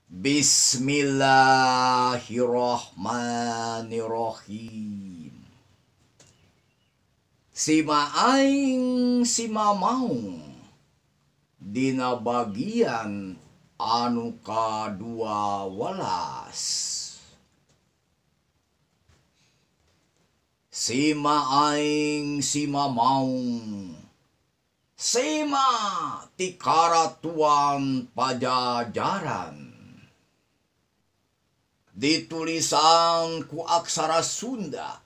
Bismillahirrahmanirrahim. Sima aing sima maung dina bagian anu kadua welas. Sima aing sima maung sima ti karatuan Pajajaran. Ditulisan ku aksara Sunda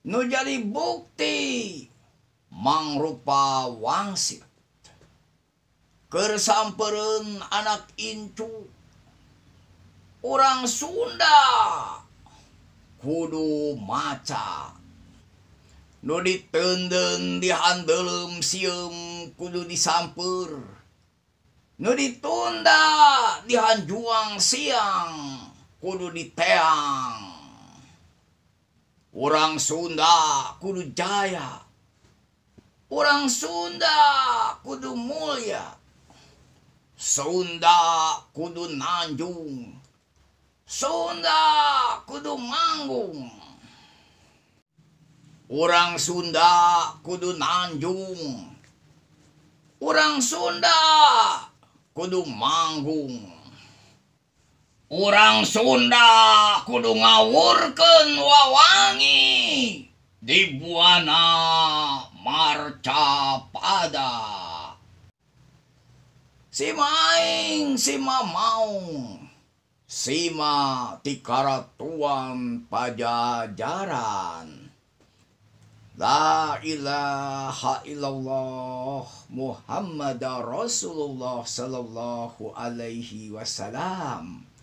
nu jadi bukti mangrupa wangsit keur sampereun anak incu urang Sunda kudu maca nu diteundeun dihandelem sieum kudu disamper nu ditunda dihanjuang siang kudu diteang. Urang Sunda kudu jaya, urang Sunda kudu mulia, Sunda kudu nanjung, Sunda kudu manggung. Urang Sunda kudu nanjung, urang Sunda kudu manggung. Urang Sunda kudu ngawurkeun wawangi di buana Marcapada. Sima aing sima maung sima ti karatuan Pajajaran. La ilaha illallah Muhammadar Rasulullah sallallahu alaihi wasallam.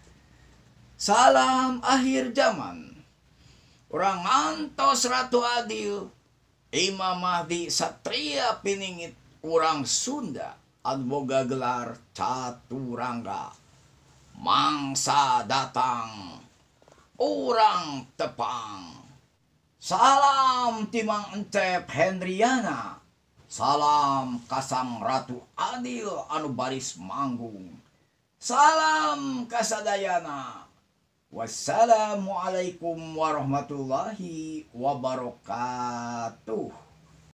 Salam akhir zaman. Urang ngantos Ratu Adil Imam Mahdi Satria Piningit urang Sunda anu boga gelar Caturangga. Mangsa datang urang tepang. Salam timang Encep Hendriana. Salam kasang Ratu Adil anu baris manggung. Salam kasadayana. Wassalamualaikum warahmatullahi wabarakatuh.